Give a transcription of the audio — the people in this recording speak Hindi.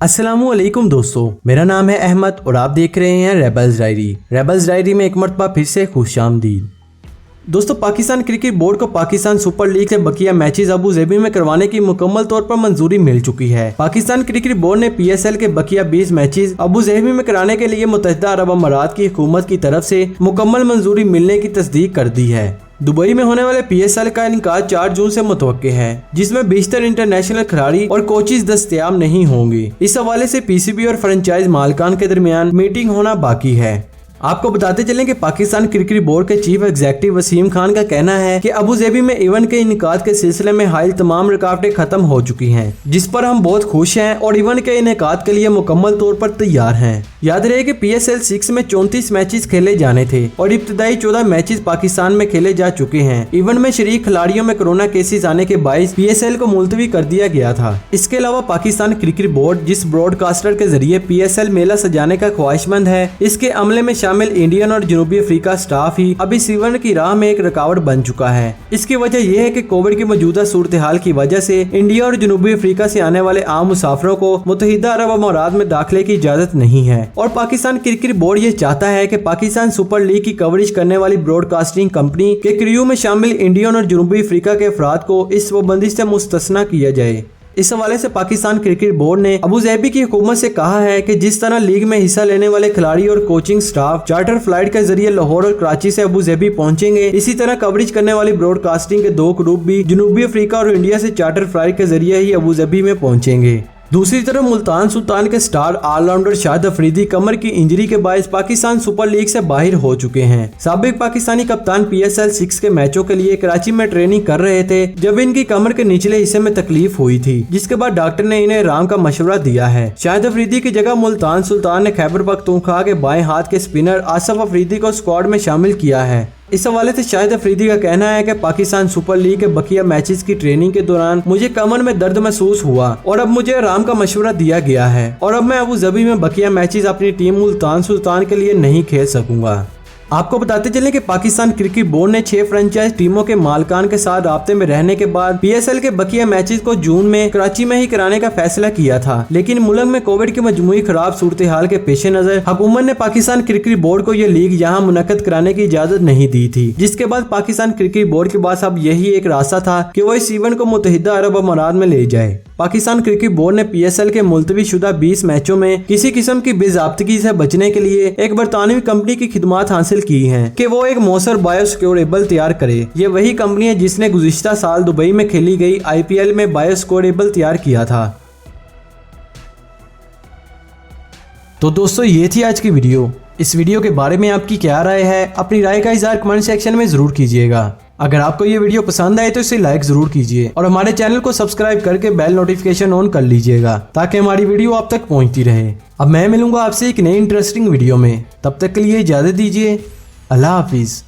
अस्सलामुअलैकुम दोस्तों, मेरा नाम है अहमद और आप देख रहे हैं रेबल्स डायरी। रेबल्स डायरी में एक मरतबा फिर से खुशामदीद। दोस्तों, पाकिस्तान क्रिकेट बोर्ड को पाकिस्तान सुपर लीग से बकिया मैचेस अबू धाबी में करवाने की मुकम्मल तौर पर मंजूरी मिल चुकी है। पाकिस्तान क्रिकेट बोर्ड ने PSL के बकिया 20 मैचेस अबू धाबी में कराने के लिए मुत्तहिदा अरब अमारात की हुकूमत की तरफ से मुकम्मल मंजूरी मिलने की तस्दीक कर दी है। दुबई में होने वाले PSL का इनकाद 4 जून से मुतवक्के है, जिसमें 20 इंटरनेशनल खिलाड़ी और कोचेस दस्तयाब नहीं होंगे। इस हवाले से PCB और फ्रेंचाइज मालिकान के दरमियान मीटिंग होना बाकी है। आपको बताते चलें कि पाकिस्तान क्रिकेट बोर्ड के चीफ एग्जीक्यूटिव वसीम खान का कहना है कि अबू धाबी में इवेंट के इनेकाद के सिलसिले में हाल तमाम रुकावटें खत्म हो चुकी हैं, जिस पर हम बहुत खुश हैं और इवेंट के इनेकाद के लिए मुकम्मल तौर पर तैयार हैं। याद रहे कि PSL 6 में 34 मैचेस खेले जाने थे और इब्तदाई 14 मैचेस पाकिस्तान में खेले जा चुके हैं। इवेंट में शरीक खिलाड़ियों में कोरोना केसेस आने के बाइस PSL को मुलतवी कर दिया गया था। इसके अलावा पाकिस्तान क्रिकेट बोर्ड जिस ब्रॉडकास्टर के जरिए PSL मेला सजाने का ख्वाहिशमंद है, इसके अमले में शामिल इंडियन और जनूबी अफ्रीका स्टाफ ही अभी इस इवेंट की राह में एक रुकावट बन चुका है। इसकी वजह यह है कि कोविड की मौजूदा सूरत हाल की वजह से इंडिया और जनूबी अफ्रीका से आने वाले आम मुसाफिरों को मुत्तहिदा अरब अमारात में दाखिले की इजाजत नहीं है और पाकिस्तान क्रिकेट बोर्ड ये चाहता है कि पाकिस्तान सुपर लीग की कवरेज करने वाली ब्रॉडकास्टिंग कंपनी के क्रू में शामिल इंडियन और जनूबी अफ्रीका के अफराद को इस पाबंदी से मुस्तस्ना किया जाए। इस हवाले से पाकिस्तान क्रिकेट बोर्ड ने अबू धाबी की हुकूमत से कहा है कि जिस तरह लीग में हिस्सा लेने वाले खिलाड़ी और कोचिंग स्टाफ चार्टर फ्लाइट के जरिए लाहौर और कराची से अबू धाबी पहुंचेंगे, इसी तरह कवरेज करने वाली ब्रॉडकास्टिंग के 2 ग्रुप भी जनूबी अफ्रीका और इंडिया से चार्टर फ्लाइट के जरिए ही अबू धाबी में पहुंचेंगे। दूसरी तरफ मुल्तान सुल्तान के स्टार ऑलराउंडर शाहिद अफरीदी कमर की इंजरी के बायस पाकिस्तान सुपर लीग से बाहर हो चुके हैं। साबिक पाकिस्तानी कप्तान PSL 6 के मैचों के लिए कराची में ट्रेनिंग कर रहे थे जब इनकी कमर के निचले हिस्से में तकलीफ हुई थी, जिसके बाद डॉक्टर ने इन्हें आराम का मशवरा दिया है। शाहिद अफरीदी की जगह मुल्तान सुल्तान ने खैबर पख्तूनख्वा के बाएं हाथ के स्पिनर आसिफ अफरीदी को स्क्वाड में शामिल किया है। इस हवाले से शाहिद अफरीदी का कहना है कि पाकिस्तान सुपर लीग के बकिया मैचेस की ट्रेनिंग के दौरान मुझे कमर में दर्द महसूस हुआ और अब मुझे आराम का मशवरा दिया गया है और अब मैं अबू धाबी में बकिया मैचेस अपनी टीम मुल्तान सुल्तान के लिए नहीं खेल सकूंगा। आपको बताते चलें कि पाकिस्तान क्रिकेट बोर्ड ने 6 फ्रेंचाइज टीमों के मालिकान के साथ राब्ते में रहने के बाद PSL के बकिया मैचेस को जून में कराची में ही कराने का फैसला किया था, लेकिन मुल्क में कोविड की मजमूई खराब सूरत हाल के पेश नजर हुकूमत ने पाकिस्तान क्रिकेट बोर्ड को यह लीग यहाँ मुनक्कद कराने की इजाजत नहीं दी थी, जिसके बाद पाकिस्तान क्रिकेट बोर्ड के पास अब यही एक रास्ता था कि वो इस इवेंट को मुत्तहिदा अरब अमारात में ले जाए। पाकिस्तान क्रिकेट बोर्ड ने PSL के मुलतवी शुदा 20 मैचों में किसी किस्म की बेज़ाब्तगी से बचने के लिए एक बरतानवी कंपनी की खिदमात हासिल की हैं कि वो एक मौसर बायोसिक्योरेबल तैयार करे। ये वही कंपनी है जिसने गुज़िश्ता साल दुबई में खेली गई IPL में बायोसिक्योरेबल तैयार किया था। तो दोस्तों, ये थी आज की वीडियो। इस वीडियो के बारे में आपकी क्या राय है? अपनी राय का इज़हार कमेंट सेक्शन में जरूर कीजिएगा। अगर आपको ये वीडियो पसंद आए तो इसे लाइक जरूर कीजिए और हमारे चैनल को सब्सक्राइब करके बेल नोटिफिकेशन ऑन कर लीजिएगा ताकि हमारी वीडियो आप तक पहुंचती रहे। अब मैं मिलूंगा आपसे एक नई इंटरेस्टिंग वीडियो में, तब तक के लिए इजाजत दीजिए। अल्लाह हाफिज।